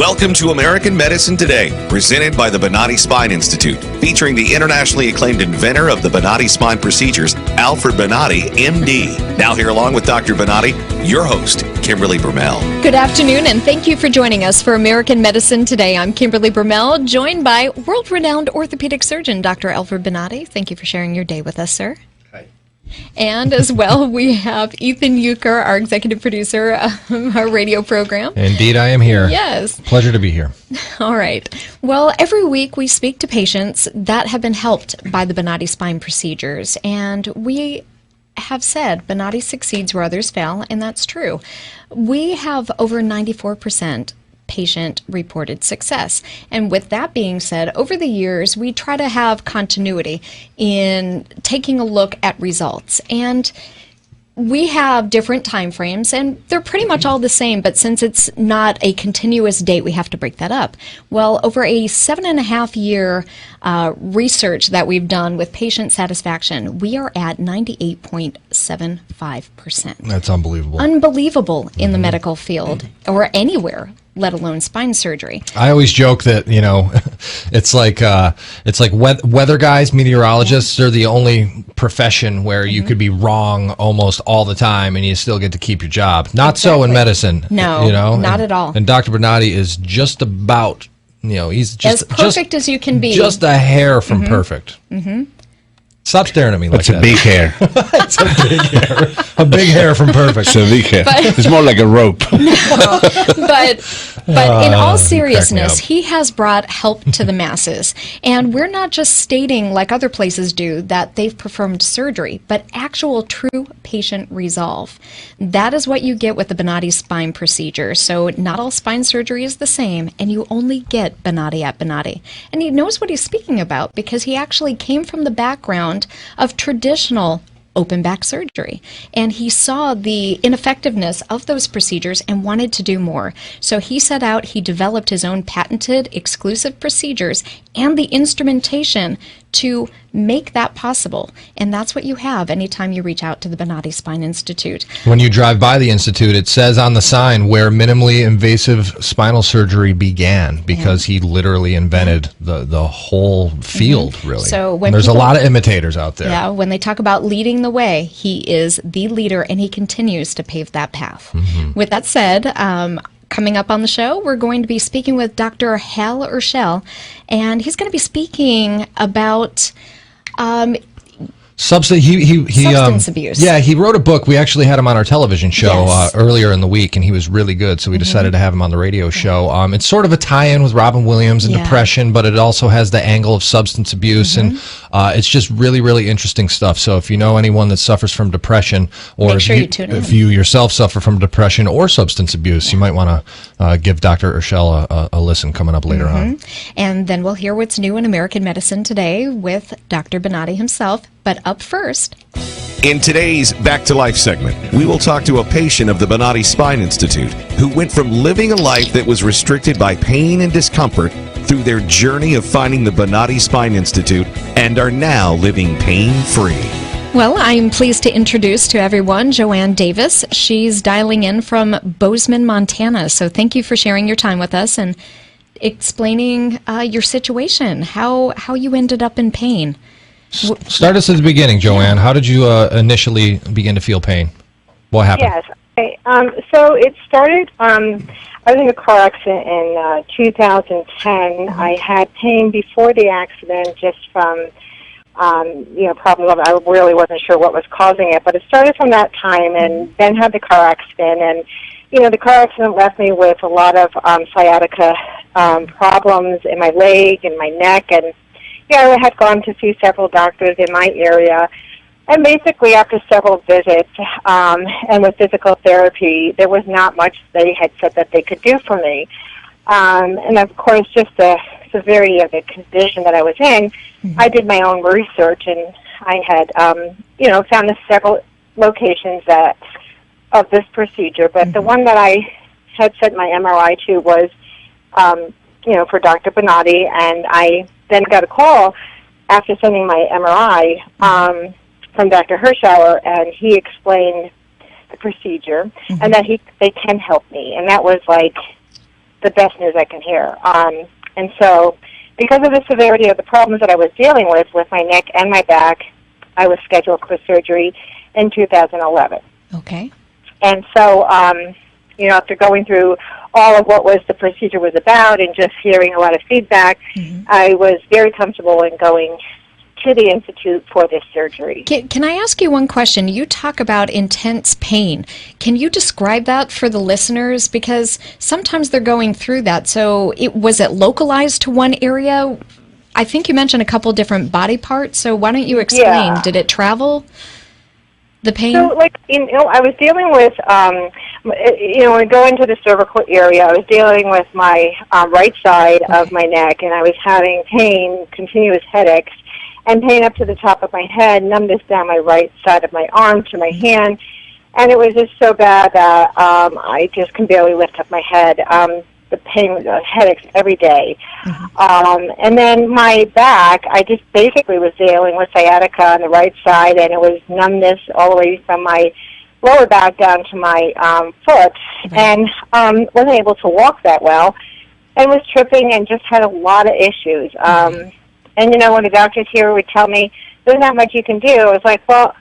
Welcome to American Medicine Today, presented by the Bonati Spine Institute, featuring the internationally acclaimed inventor of the Bonati Spine Procedures, Alfred Bonati, MD. Now here along with Dr. Bonati, your host, Kimberly Bermel. Good afternoon, and thank you for joining us for American Medicine Today. I'm Kimberly Bermel, joined by world-renowned orthopedic surgeon, Dr. Alfred Bonati. Thank you for sharing your day with us, sir. And as well, we have Ethan Youker, our executive producer of our radio program. Indeed, I am here. Yes. Pleasure to be here. All right. Well, every week we speak to patients that have been helped by the Bonati Spine Procedures. And we have said Bonati succeeds where others fail, and that's true. We have over 94% patient-reported success. And with that being said, over the years, we try to have continuity in taking a look at results. And we have different time frames, and they're pretty much all the same, but since it's not a continuous date, we have to break that up. Well, over a 7.5-year research that we've done with patient satisfaction, we are at 98.75%. That's unbelievable. Unbelievable in the medical field, or anywhere, let alone spine surgery. I always joke that, it's like weather guys, meteorologists are the only profession where you could be wrong almost all the time and you still get to keep your job. Not so in medicine. No, not at all. And Dr. Bonati is just about, he's just as perfect as you can be. Just a hair from perfect. Mm-hmm. Stop staring at me like that. It's a big hair. It's a big hair. A big hair from perfect. It's a big hair. It's more like a rope. No, but in all seriousness, he has brought help to the masses. And we're not just stating, like other places do, that they've performed surgery, but actual true patient resolve. That is what you get with the Bonati Spine Procedure. So not all spine surgery is the same, and you only get Bonati at Bonati. And he knows what he's speaking about because he actually came from the background of traditional open back surgery, and he saw the ineffectiveness of those procedures and wanted to do more. So he set out, he developed his own patented exclusive procedures and the instrumentation to make that possible. And that's what you have anytime you reach out to the Bonati Spine Institute. When you drive by the Institute, it says on the sign where minimally invasive spinal surgery began, because he literally invented the whole field, really. So when there's a lot of imitators out there. Yeah, when they talk about leading the way, he is the leader, and he continues to pave that path. Mm-hmm. With that said, coming up on the show, we're going to be speaking with Dr. Hal Urschel, and he's going to be speaking about substance abuse. Yeah, he wrote a book. We actually had him on our television show earlier in the week, and he was really good, so we decided to have him on the radio show. It's sort of a tie-in with Robin Williams and depression, but it also has the angle of substance abuse, and it's just really, really interesting stuff. So if you know anyone that suffers from depression, or if you yourself suffer from depression or substance abuse, you might want to give Dr. Urschel a listen coming up later on. And then we'll hear what's new in American Medicine Today with Dr. Bonati himself. But up first, in today's Back to Life segment, we will talk to a patient of the Bonati Spine Institute who went from living a life that was restricted by pain and discomfort through their journey of finding the Bonati Spine Institute and are now living pain-free. Well, I'm pleased to introduce to everyone Joanne Davis. She's dialing in from Bozeman, Montana. So thank you for sharing your time with us and explaining your situation, how you ended up in pain. Start us at the beginning, Joanne. How did you initially begin to feel pain? What happened? Yes. Okay. So it started, I was in a car accident in 2010. I had pain before the accident just from, problems. I really wasn't sure what was causing it, but it started from that time, and then had the car accident. And, the car accident left me with a lot of sciatica problems in my leg and my neck, and I had gone to see several doctors in my area, and basically after several visits and with physical therapy, there was not much they had said that they could do for me. And of course, just the severity of the condition that I was in, I did my own research, and I had, found the several locations of this procedure, but the one that I had sent my MRI to was, for Dr. Bonati, and I then got a call after sending my MRI from Dr. Urschel, and he explained the procedure and that they can help me. And that was like the best news I can hear. And so, because of the severity of the problems that I was dealing with my neck and my back, I was scheduled for surgery in 2011. Okay. And so, after going through all of what the procedure was about and just hearing a lot of feedback, I was very comfortable in going to the Institute for this surgery. Can I ask you one question? You talk about intense pain. Can you describe that for the listeners? Because sometimes they're going through that. So was it localized to one area? I think you mentioned a couple different body parts. So why don't you explain? Yeah. Did it travel, the pain? So, I was dealing with, when going to the cervical area, I was dealing with my right side of my neck, and I was having pain, continuous headaches, and pain up to the top of my head, numbness down my right side of my arm to my hand, and it was just so bad that I just can barely lift up my head. The pain, headaches every day. And then my back, I just basically was dealing with sciatica on the right side, and it was numbness all the way from my lower back down to my foot, and wasn't able to walk that well, and was tripping and just had a lot of issues. And, when the doctors here would tell me, there's not much you can do, I was like, well,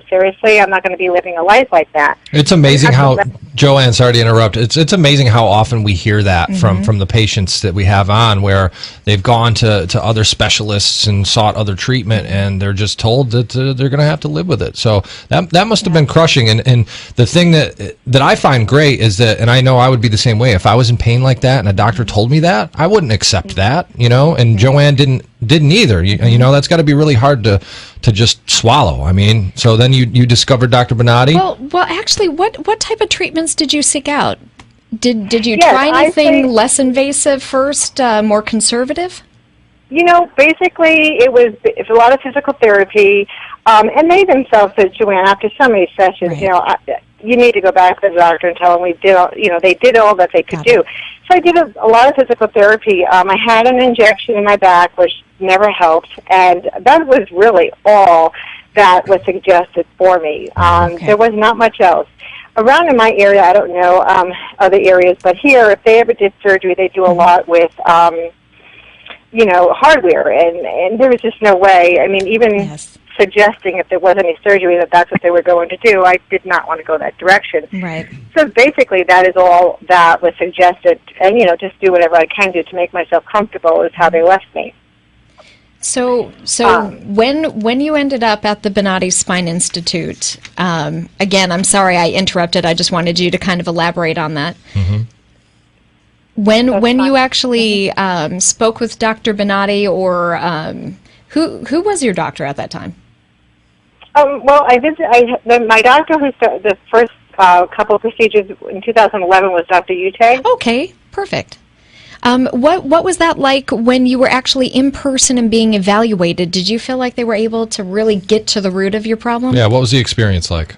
seriously, I'm not going to be living a life like that. It's amazing how, Joanne, sorry to interrupt, it's amazing how often we hear that from the patients that we have on, where they've gone to other specialists and sought other treatment, and they're just told that they're going to have to live with it. So that must have been crushing. And the thing that I find great is that, and I know I would be the same way, if I was in pain like that and a doctor told me that, I wouldn't accept that, and Joanne didn't either. That's got to be really hard to just swallow. I mean, so then you discovered Dr. Bonati? Well, actually, what type of treatments did you seek out? Did you try anything less invasive first, more conservative? Basically, it was a lot of physical therapy, and they themselves said, Joanne, after so many sessions, you need to go back to the doctor and tell them they did all that they could do. So I did a lot of physical therapy. I had an injection in my back, which never helped, and that was really all that was suggested for me. There was not much else. Around in my area, I don't know other areas, but here, if they ever did surgery, they do a lot with, hardware, and there was just no way. I mean, even suggesting if there was any surgery that's what they were going to do, I did not want to go that direction. Right. So basically, that is all that was suggested, and just do whatever I can do to make myself comfortable is how they left me. So when you ended up at the Bonati Spine Institute, again, I'm sorry I interrupted. I just wanted you to kind of elaborate on that. When you actually spoke with Dr. Bonati, or who was your doctor at that time? My doctor who started the first couple of procedures in 2011 was Dr. Youker. Okay, perfect. What was that like when you were actually in person and being evaluated? Did you feel like they were able to really get to the root of your problem? Yeah, what was the experience like?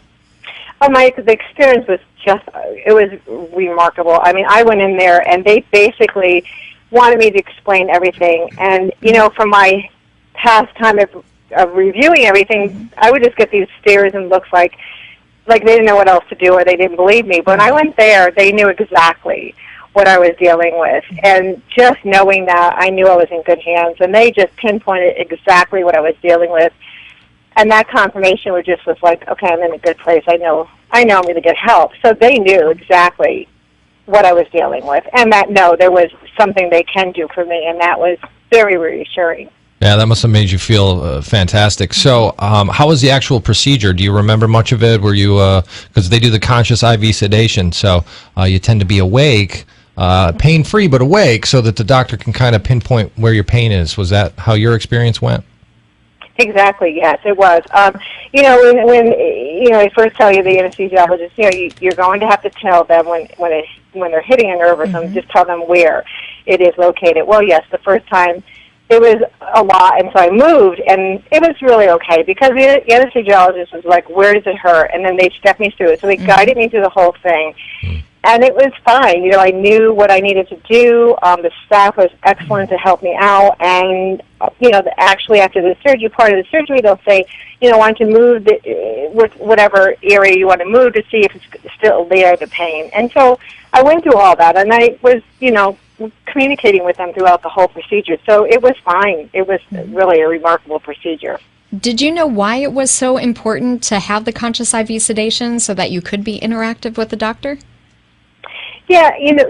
The experience was it was remarkable. I mean, I went in there, and they basically wanted me to explain everything. And, from my past time of reviewing everything, I would just get these stares and looks like they didn't know what else to do, or they didn't believe me. But when I went there, they knew exactly what I was dealing with. And just knowing that, I knew I was in good hands. And they just pinpointed exactly what I was dealing with. And that confirmation was like, okay, I'm in a good place. I know I'm going to get help. So they knew exactly what I was dealing with, and that, there was something they can do for me, and that was very reassuring. Yeah, that must have made you feel fantastic. So how was the actual procedure? Do you remember much of it? Were you, because they do the conscious IV sedation, so you tend to be awake, pain-free but awake, so that the doctor can kind of pinpoint where your pain is. Was that how your experience went? Exactly, yes, it was. When they first tell you, the anesthesiologist, you're going to have to tell them when they're hitting a nerve or something, just tell them where it is located. Well, yes, the first time it was a lot, and so I moved, and it was really okay, because the anesthesiologist was like, where does it hurt? And then they stepped me through it. So they guided me through the whole thing. and it was fine. You know, I knew what I needed to do. The staff was excellent to help me out, and you know, actually after the surgery, part of the surgery, they'll say, you know, why don't you move with whatever area you want to move to see if it's still there, the pain. And so I went through all that, and I was, you know, communicating with them throughout the whole procedure. So it was fine. It was really a remarkable procedure. Did you know why it was so important to have the conscious IV sedation so that you could be interactive with the doctor? Yeah, you know,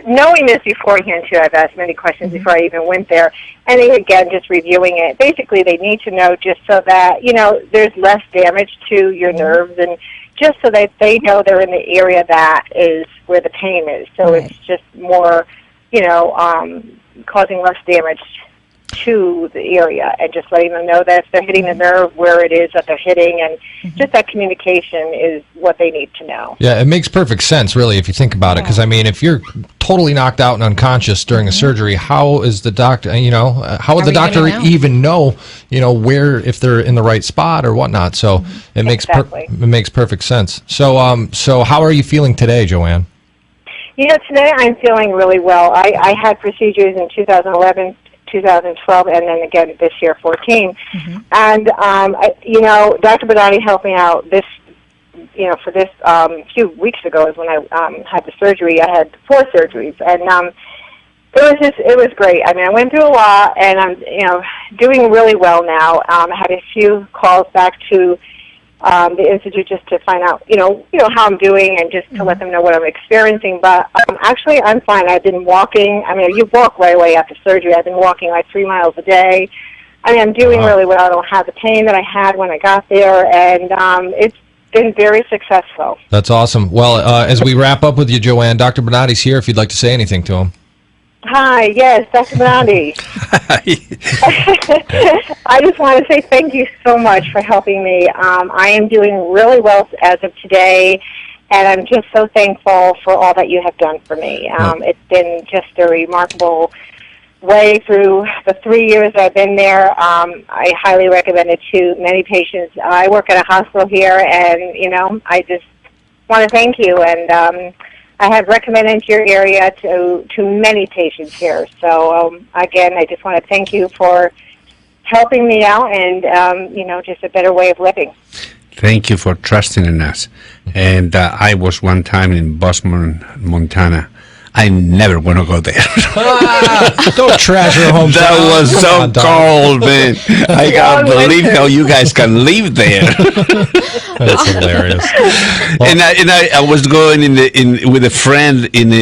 knowing this beforehand, too, I've asked many questions before I even went there. And again, just reviewing it, basically they need to know just so that, you know, there's less damage to your nerves, and just so that they know they're in the area that is where the pain is. So it's just more, you know, causing less damage to the area, and just letting them know that if they're hitting the nerve, where it is that they're hitting, and just that communication is what they need to know. Yeah, it makes perfect sense, really, if you think about it, because, I mean, if you're totally knocked out and unconscious during a surgery, how is the doctor, you know, how would the doctor even know, you know, where, if they're in the right spot or whatnot? So it makes it makes perfect sense. So so how are you feeling today, Joanne? You know, today I'm feeling really well. I had procedures in 2011, 2012, and then again this year, 14. And, you know, Dr. Bonati helped me out this, you know, for this few weeks ago is when I had the surgery. I had 4 surgeries, and it was great. I mean, I went through a lot, and I'm, you know, doing really well now. I had a few calls back to the Institute just to find out, you know how I'm doing, and just to let them know what I'm experiencing. But actually, I'm fine. I've been walking. I mean, you walk right away after surgery. I've been walking like 3 miles a day. I mean, I'm doing really well. I don't have the pain that I had when I got there, and it's been very successful. That's awesome. Well, as we wrap up with you, Joanne, Dr. Bonati's here if you'd like to say anything to him. Hi, yes, Dr. Bonati. I just want to say thank you so much for helping me. I am doing really well as of today, and I'm just so thankful for all that you have done for me. It's been just a remarkable way through the 3 years I've been there. I highly recommend it to many patients. I work at a hospital here, and, you know, I just want to thank you, and I have recommended your area to many patients here. So, again, I just want to thank you for helping me out, and, you know, just a better way of living. Thank you for trusting in us. And I was one time in Bozeman, Montana. I never want to go there. Don't trash your hometown. That was so cold, man. I can't believe how you guys can live there. That's hilarious. And I was going with a friend in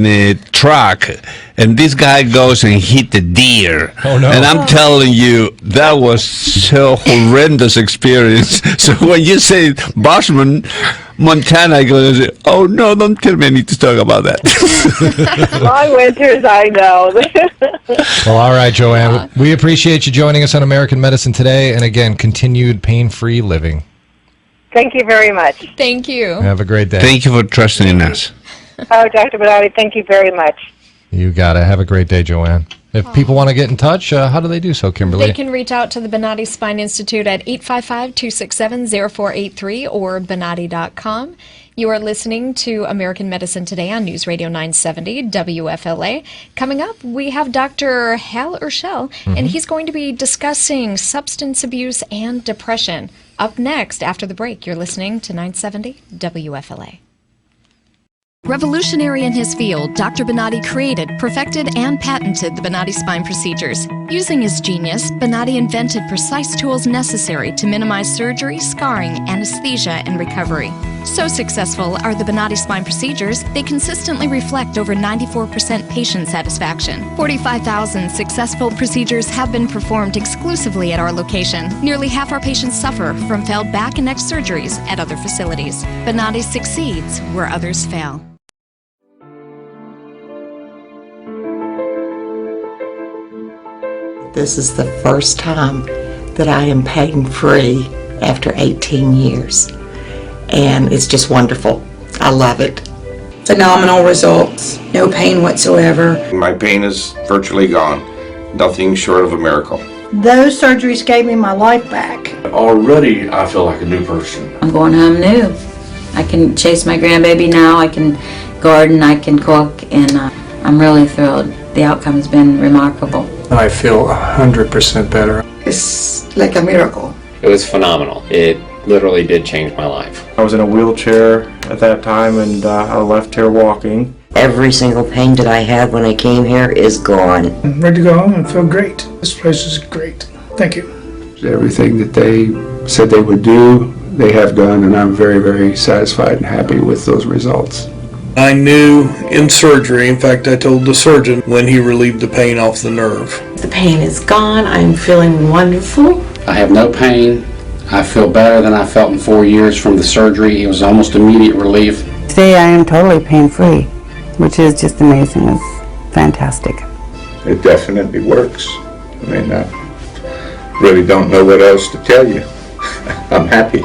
a truck, and this guy goes and hit the deer. Oh, no. And I'm telling you, that was so horrendous experience. So when you say Bozeman, Montana, I go, oh no, don't tell me I need to talk about that. Long winters, I know. Well, all right, Joanne. We appreciate you joining us on American Medicine today, and again, continued pain-free living. Thank you very much. Thank you. Have a great day. Thank you for trusting in us. Oh, Dr. Bonati, thank you very much. You got it. Have a great day, Joanne. If people want to get in touch, how do they do so, Kimberly? They can reach out to the Bonati Spine Institute at 855-267-0483 or Bonati.com. You are listening to American Medicine Today on News Radio 970 WFLA. Coming up, we have Dr. Hal Urschel, and he's going to be discussing substance abuse and depression. Up next, after the break, you're listening to 970 WFLA. Revolutionary in his field, Dr. Bonati created, perfected, and patented the Bonati Spine Procedures. Using his genius, Bonati invented precise tools necessary to minimize surgery, scarring, anesthesia, and recovery. So successful are the Bonati Spine Procedures, they consistently reflect over 94% patient satisfaction. 45,000 successful procedures have been performed exclusively at our location. Nearly half our patients suffer from failed back and neck surgeries at other facilities. Bonati succeeds where others fail. This is the first time that I am pain-free after 18 years, and it's just wonderful. I love it. Phenomenal results, no pain whatsoever. My pain is virtually gone, nothing short of a miracle. Those surgeries gave me my life back. Already I feel like a new person. I'm going home new. I can chase my grandbaby now, I can garden, I can cook, and I'm really thrilled. The outcome has been remarkable. I feel 100% better. It's like a miracle. It was phenomenal. It literally did change my life. I was in a wheelchair at that time, and I left here walking. Every single pain that I had when I came here is gone. I'm ready to go home and feel great. This place is great. Thank you. Everything that they said they would do, they have done, and I'm very, very satisfied and happy with those results. I knew in surgery, in fact I told the surgeon when he relieved the pain off the nerve. The pain is gone. I'm feeling wonderful. I have no pain. I feel better than I felt in 4 years from the surgery. It was almost immediate relief. Today I am totally pain-free, which is just amazing. It's fantastic. It definitely works. I mean, I really don't know what else to tell you. I'm happy.